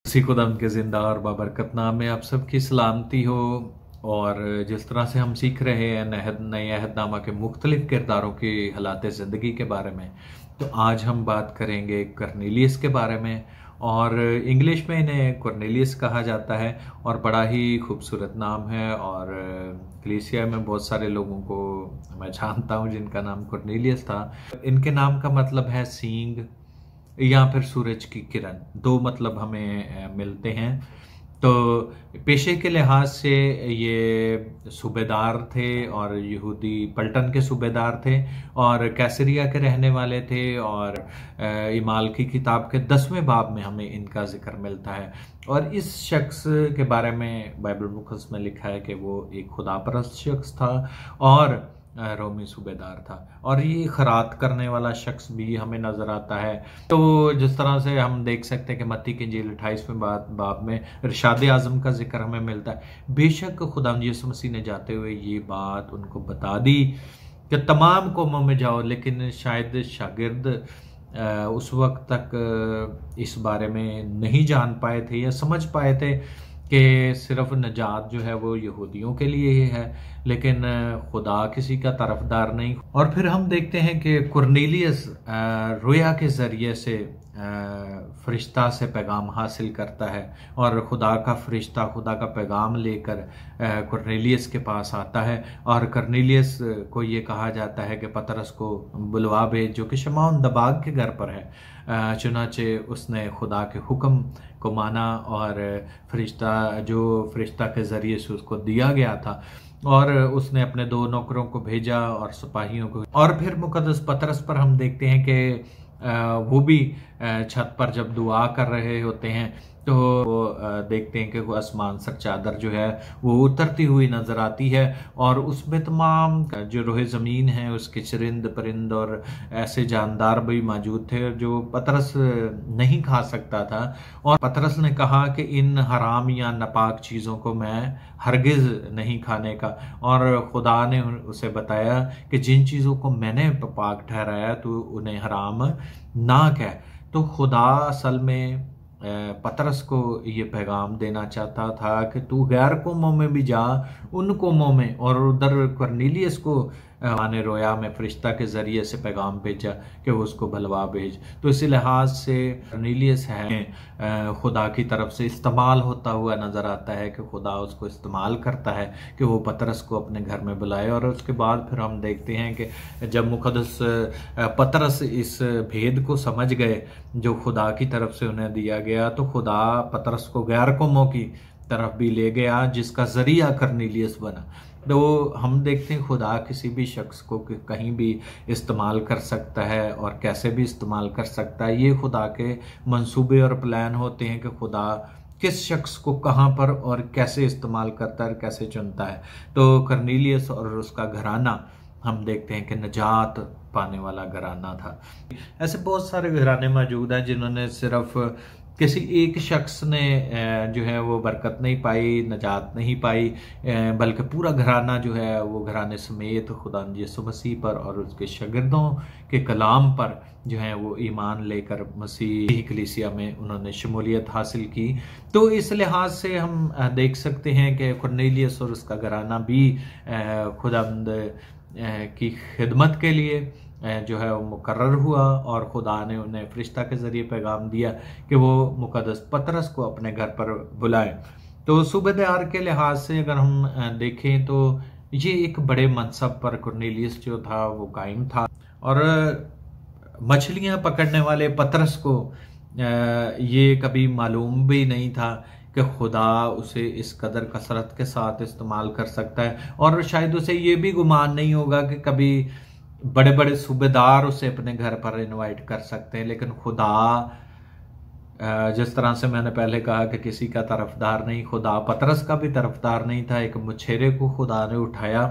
किसी खुदाम के जिंदा और बाबरकत नाम में आप सबकी सलामती हो। और जिस तरह से हम सीख रहे हैं नए अहदनामा के मुख्तलिफ किरदारों की हालात ज़िंदगी के बारे में, तो आज हम बात करेंगे कर्नेलियस के बारे में। और इंग्लिश में इन्हें कर्नेलियस कहा जाता है और बड़ा ही खूबसूरत नाम है। और कलीसिया में बहुत सारे लोगों को मैं जानता हूँ जिनका नाम कर्नेलियस था। इनके नाम का मतलब है सींग या फिर सूरज की किरण, दो मतलब हमें मिलते हैं। तो पेशे के लिहाज से ये सूबेदार थे और यहूदी पलटन के सूबेदार थे और कैसरिया के रहने वाले थे। और इमाल की किताब के 10वें बाब में हमें इनका जिक्र मिलता है। और इस शख्स के बारे में बाइबल मुक़द्दस में लिखा है कि वो एक खुदापरस्त शख्स था और रोमी सूबेदार था। और ये खरात करने वाला शख्स भी हमें नजर आता है। तो जिस तरह से हम देख सकते हैं कि मत्ती की इंजील 28वें बाब में इरशाद आज़म का जिक्र हमें मिलता है। बेशक खुदावंद यीशु मसीह ने जाते हुए ये बात उनको बता दी कि तमाम कौमों में जाओ, लेकिन शायद शागिर्द उस वक्त तक इस बारे में नहीं जान पाए थे या समझ पाए थे कि सिर्फ नजात जो है वो यहूदियों के लिए ही है, लेकिन खुदा किसी का तरफदार नहीं। और फिर हम देखते हैं कि कुरनेलियस रोया के ज़रिए से फरिश्ता से पैगाम हासिल करता है और खुदा का फरिश्ता खुदा का पैगाम लेकर कुरनेलियस के पास आता है। और कुरनेलियस को ये कहा जाता है कि पतरस को बुलवा भेज, जो कि शमौन दबाग के घर पर है। चुनाचे उसने खुदा के हुक्म को माना और फरिश्ता के ज़रिए से उसको दिया गया था और उसने अपने 2 नौकरों को भेजा और सिपाहियों को। और फिर मुकद्दस पतरस पर हम देखते हैं कि वो भी छत पर जब दुआ कर रहे होते हैं तो वो देखते हैं कि वो आसमान से चादर जो है वो उतरती हुई नजर आती है और उसमें तमाम जो रोहे ज़मीन है उसके चरिंद परिंद और ऐसे जानदार भी मौजूद थे जो पतरस नहीं खा सकता था। और पतरस ने कहा कि इन हराम या नापाक चीज़ों को मैं हरगिज़ नहीं खाने का। और खुदा ने उसे बताया कि जिन चीज़ों को मैंने पाक ठहराया तो उन्हें हराम ना कह। तो खुदा असल में पतरस को ये पैगाम देना चाहता था कि तू गैर कौमों में भी जा, उन कौमों में। और उधर कुरनेलियस को ने रोया में फरिश्ता के ज़रिए से पैगाम भेजा कि वो उसको भलवा भेज। तो इसी लिहाज से कुरनेलियस है खुदा की तरफ से इस्तेमाल होता हुआ नज़र आता है कि खुदा उसको इस्तेमाल करता है कि वो पतरस को अपने घर में बुलाए। और उसके बाद फिर हम देखते हैं कि जब मुकद्दस पतरस इस भेद को समझ गए जो खुदा की तरफ से उन्हें दिया गया, तो खुदा पतरस को गैर कौमों की तरफ भी ले गया जिसका ज़रिया कुरनेलियस बना। तो हम देखते हैं खुदा किसी भी शख्स को कहीं भी इस्तेमाल कर सकता है और कैसे भी इस्तेमाल कर सकता है। ये खुदा के मंसूबे और प्लान होते हैं कि खुदा किस शख्स को कहाँ पर और कैसे इस्तेमाल करता है और कैसे चुनता है। तो कुरनेलियस और उसका घराना हम देखते हैं कि नजात पाने वाला घराना था। ऐसे बहुत सारे घराने मौजूद हैं जिन्होंने सिर्फ किसी एक शख्स ने जो है वो बरकत नहीं पाई, नजात नहीं पाई, बल्कि पूरा घराना जो है वो घराने समेत खुदा यीशु मसीह पर और उसके शागिर्दों के कलाम पर जो है वो ईमान लेकर मसीही कलीसिया में उन्होंने शमूलियत हासिल की। तो इस लिहाज से हम देख सकते हैं कि कुरनेलियस और उसका घराना भी खुदावंद की खिदमत के लिए जो है वो मुकर्रर हुआ और खुदा ने उन्हें फरिश्ता के ज़रिए पैगाम दिया कि वो मुकद्दस पतरस को अपने घर पर बुलाए। तो सूबेदार के लिहाज से अगर हम देखें तो ये एक बड़े मनसब पर कुरनेलियस जो था वो कायम था। और मछलियाँ पकड़ने वाले पतरस को ये कभी मालूम भी नहीं था कि खुदा उसे इस कदर कसरत के साथ इस्तेमाल कर सकता है। और शायद उसे ये भी गुमान नहीं होगा कि कभी बड़े बड़े सूबेदार उसे अपने घर पर इनवाइट कर सकते हैं, लेकिन खुदा जिस तरह से मैंने पहले कहा कि किसी का तरफदार नहीं, खुदा पतरस का भी तरफदार नहीं था। एक मुछेरे को खुदा ने उठाया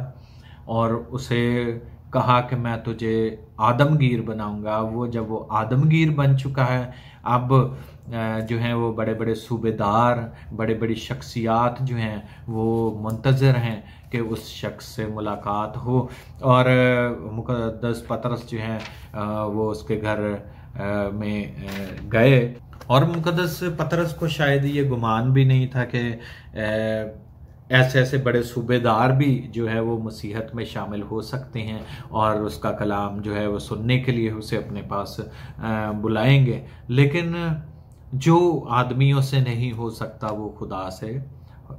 और उसे कहा कि मैं तुझे आदमगीर बनाऊंगा। वो जब वो आदमगीर बन चुका है, अब जो हैं वो बड़े बड़े सूबेदार, बड़े बड़ी शख्सियात जो हैं वो मुंतज़र हैं कि उस शख्स से मुलाकात हो। और मुक़द्दस पतरस जो हैं वो उसके घर में गए। और मुकद्दस पतरस को शायद ये गुमान भी नहीं था कि ऐसे ऐसे बड़े सूबेदार भी जो है वो मसीहत में शामिल हो सकते हैं और उसका कलाम जो है वो सुनने के लिए उसे अपने पास बुलाएंगे। लेकिन जो आदमियों से नहीं हो सकता वो खुदा से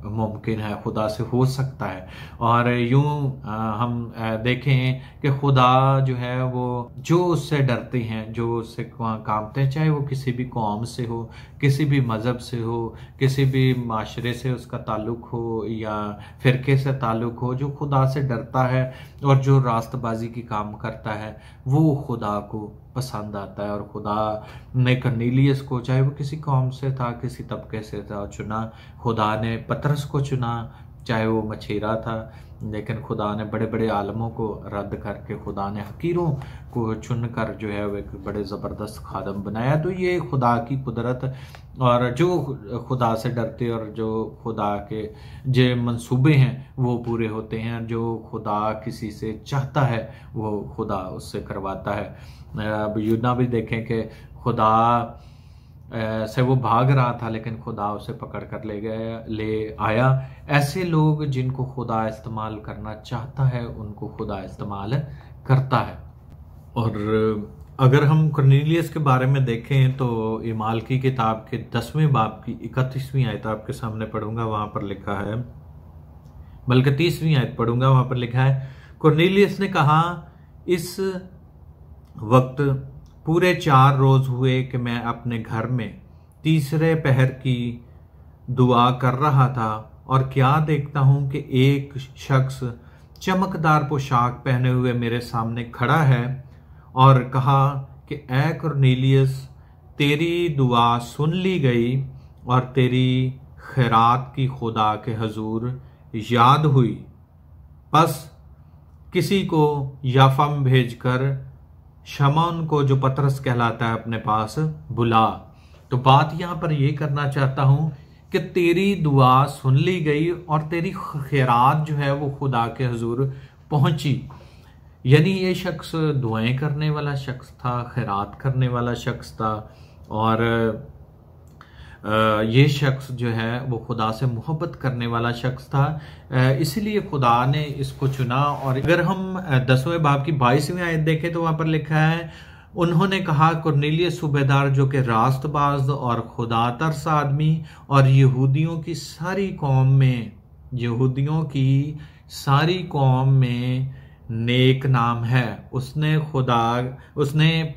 मुमकिन है, खुदा से हो सकता है। और यूं हम देखें कि खुदा जो है वो जो उससे डरते हैं, जो उससे कांपते हैं, चाहे वो किसी भी कौम से हो, किसी भी मज़हब से हो, किसी भी माशरे से उसका ताल्लुक हो या फ़िरके से ताल्लुक हो, जो खुदा से डरता है और जो रास्तबाजी की काम करता है वो खुदा को पसंद आता है। और खुदा ने कर्नेलियस को, चाहे वो किसी कौम से था, किसी तबके से था, चुना। खुदा ने पतरस को चुना, चाहे वो मछेरा था, लेकिन खुदा ने बड़े बड़े आलमों को रद्द करके खुदा ने हकीरों को चुनकर जो है वो एक बड़े ज़बरदस्त खादम बनाया। तो ये खुदा की कुदरत, और जो खुदा से डरते और जो खुदा के जो मंसूबे हैं वो पूरे होते हैं। जो खुदा किसी से चाहता है वो खुदा उससे करवाता है। अब यूना भी देखें कि खुदा से वो भाग रहा था लेकिन खुदा उसे पकड़ कर ले आया। ऐसे लोग जिनको खुदा इस्तेमाल करना चाहता है उनको खुदा इस्तेमाल करता है। और अगर हम कर्नेलियस के बारे में देखें तो ईमाल की किताब के 10वें बाब की 31वीं आयत आपके सामने पढ़ूंगा। वहां पर लिखा है, बल्कि 30वीं आयत पढ़ूंगा, वहां पर लिखा है, कर्नेलियस ने कहा, इस वक्त पूरे 4 रोज हुए कि मैं अपने घर में तीसरे पहर की दुआ कर रहा था और क्या देखता हूं कि एक शख्स चमकदार पोशाक पहने हुए मेरे सामने खड़ा है और कहा कि ए कर्नेलियस, तेरी दुआ सुन ली गई और तेरी खैरात की खुदा के हजूर याद हुई। बस किसी को याफा में भेजकर शमौन को, जो पतरस कहलाता है, अपने पास बुला। तो बात यहां पर यह करना चाहता हूं कि तेरी दुआ सुन ली गई और तेरी खैरात जो है वो खुदा के हुजूर पहुंची। यानी ये शख्स दुआएं करने वाला शख्स था, खैरात करने वाला शख्स था, और ये शख्स जो है वो खुदा से मोहब्बत करने वाला शख्स था। इसलिए खुदा ने इसको चुना। और अगर हम 10वें बाब की 22वीं आयत देखें तो वहां पर लिखा है, उन्होंने कहा, कर्नेलियस सूबेदार जो कि रास्तबाज और खुदा तरस आदमी और यहूदियों की सारी कौम में नेक नाम है, उसने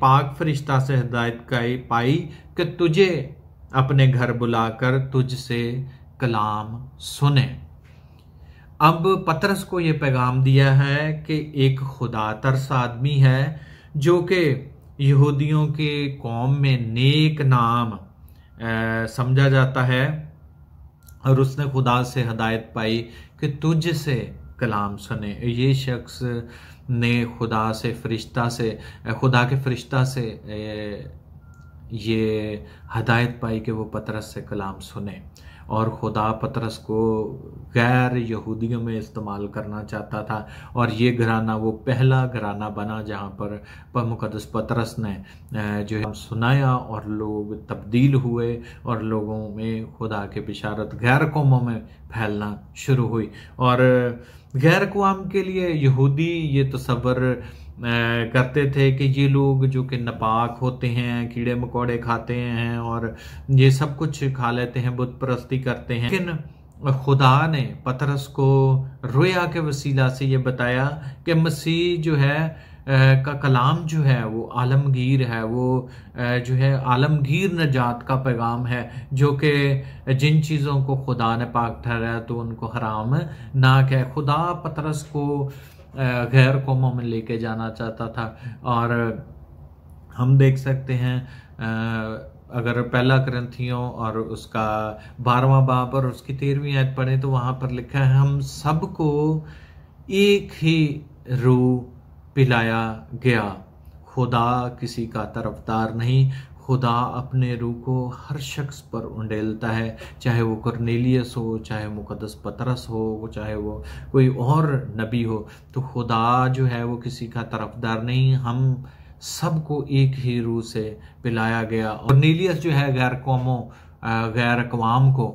पाक फरिश्ता से हिदायत पाई कि तुझे अपने घर बुलाकर तुझसे कलाम सुने। अब पतरस को यह पैगाम दिया है कि एक खुदा तरस आदमी है जो कि यहूदियों के कौम में नेक नाम समझा जाता है, और उसने खुदा से हिदायत पाई कि तुझसे कलाम सुने। ये शख्स ने खुदा के फरिश्ता से ये हदायत पाई कि वो पतरस से कलाम सुने। और खुदा पतरस को गैर यहूदियों में इस्तेमाल करना चाहता था, और ये घराना वो पहला घराना बना जहाँ पर मुकद्दस पतरस ने जो है सुनाया और लोग तब्दील हुए और लोगों में खुदा के बिशारत गैर कौमों में फैलना शुरू हुई। और गैर कौम के लिए यहूदी ये तसव्वुर करते थे कि ये लोग जो कि नापाक होते हैं, कीड़े मकोड़े खाते हैं और ये सब कुछ खा लेते हैं, बुत परस्ती करते हैं। लेकिन खुदा ने पतरस को रोया के वसीला से ये बताया कि मसीह जो है का कलाम जो है वो आलमगीर है, वो जो है आलमगीर नजात का पैगाम है, जो कि जिन चीज़ों को खुदा ने पाक ठहराया तो उनको हराम ना कहे। खुदा पतरस को गैर कौमों में लेके जाना चाहता था। और हम देख सकते हैं अगर पहला करंथियों और उसका 12वां बाब और उसकी 13वीं आयत पढ़े तो वहां पर लिखा है, हम सबको एक ही रूह पिलाया गया, खुदा किसी का तरफदार नहीं, खुदा अपने रूह को हर शख्स पर उंडेलता है, चाहे वो कर्नेलियस हो, चाहे मुकद्दस पतरस हो, चाहे वो कोई और नबी हो। तो खुदा जो है वो किसी का तरफदार नहीं, हम सबको एक ही रूह से पिलाया गया। और कुरनेलियस जो है गैर कौमों गैर अक़वाम को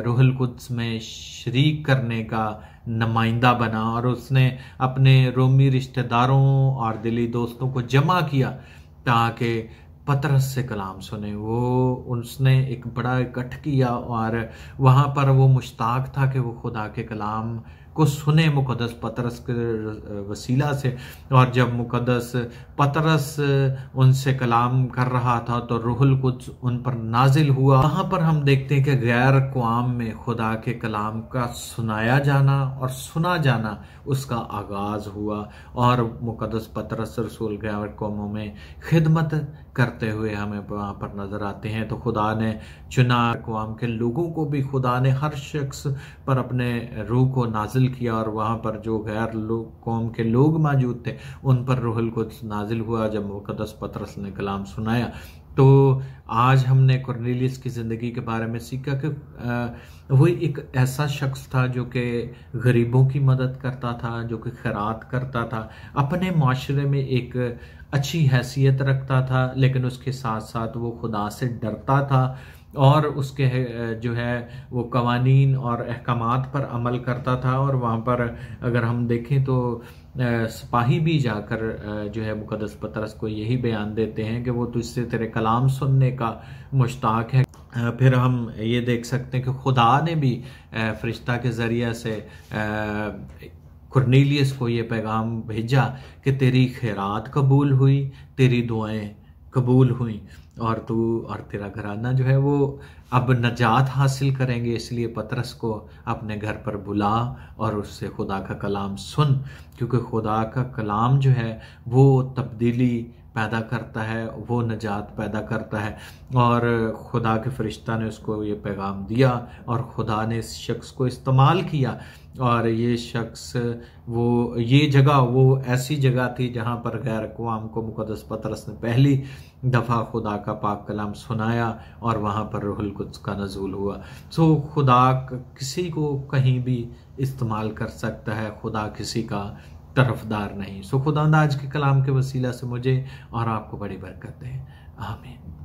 रूहुल कुद्स में शरीक करने का नुमाइंदा बना और उसने अपने रोमी रिश्तेदारों और दिली दोस्तों को जमा किया ताकि पतरस से कलाम सुने। वो उसने एक बड़ा इकट्ठ किया और वहाँ पर वो मुश्ताक था कि वो खुदा के कलाम को सुने मुकद्दस पतरस के वसीला से। और जब मुकद्दस पतरस उनसे कलाम कर रहा था तो रूहुल कुद्स उन पर नाजिल हुआ। वहाँ पर हम देखते हैं कि गैर क़ौम में खुदा के कलाम का सुनाया जाना और सुना जाना उसका आगाज़ हुआ और मुकद्दस पतरस रसूल गैर कौमों में खिदमत करते हुए हमें वहाँ पर नज़र आते हैं। तो खुदा ने चुना कौम के लोगों को भी, खुदा ने हर शख्स पर अपने रूह को नाजिल किया और वहाँ पर जो गैर कौम के लोग मौजूद थे उन पर रूहुल कुद्स नाजिल हुआ जब मुकद्दस पतरस ने कलाम सुनाया। तो आज हमने कुरनेलियस की ज़िंदगी के बारे में सीखा कि वो एक ऐसा शख्स था जो कि गरीबों की मदद करता था, जो कि खैरात करता था, अपने माशरे में एक अच्छी हैसियत रखता था, लेकिन उसके साथ साथ वो खुदा से डरता था और उसके जो है वो कवानीन और अहकामात पर अमल करता था। और वहाँ पर अगर हम देखें तो सिपाही भी जाकर जो है मुकद्दस पतरस को यही बयान देते हैं कि वो तुझसे तेरे कलाम सुनने का मुश्ताक है। फिर हम ये देख सकते हैं कि खुदा ने भी फरिश्ता के ज़रिए से कुरनेलियस को ये पैगाम भेजा कि तेरी खैरात कबूल हुई, तेरी दुआएं कबूल हुई और तू और तेरा घराना जो है वो अब नजात हासिल करेंगे। इसलिए पतरस को अपने घर पर बुला और उससे खुदा का कलाम सुन, क्योंकि खुदा का कलाम जो है वो तब्दीली पैदा करता है, वो नजात पैदा करता है। और खुदा के फरिश्ता ने उसको ये पैगाम दिया और खुदा ने इस शख्स को इस्तेमाल किया और ये शख्स ये जगह वो ऐसी जगह थी जहाँ पर गैर अक़वाम को मुकद्दस पतरस ने पहली दफ़ा खुदा का पाक कलाम सुनाया और वहाँ पर रूहुल कुद्स का नज़ूल हुआ। सो खुदा किसी को कहीं भी इस्तेमाल कर सकता है, खुदा किसी का तरफदार नहीं। सो खुदा आज के कलाम के वसीला से मुझे और आपको बड़ी बरकत दे। आमीन।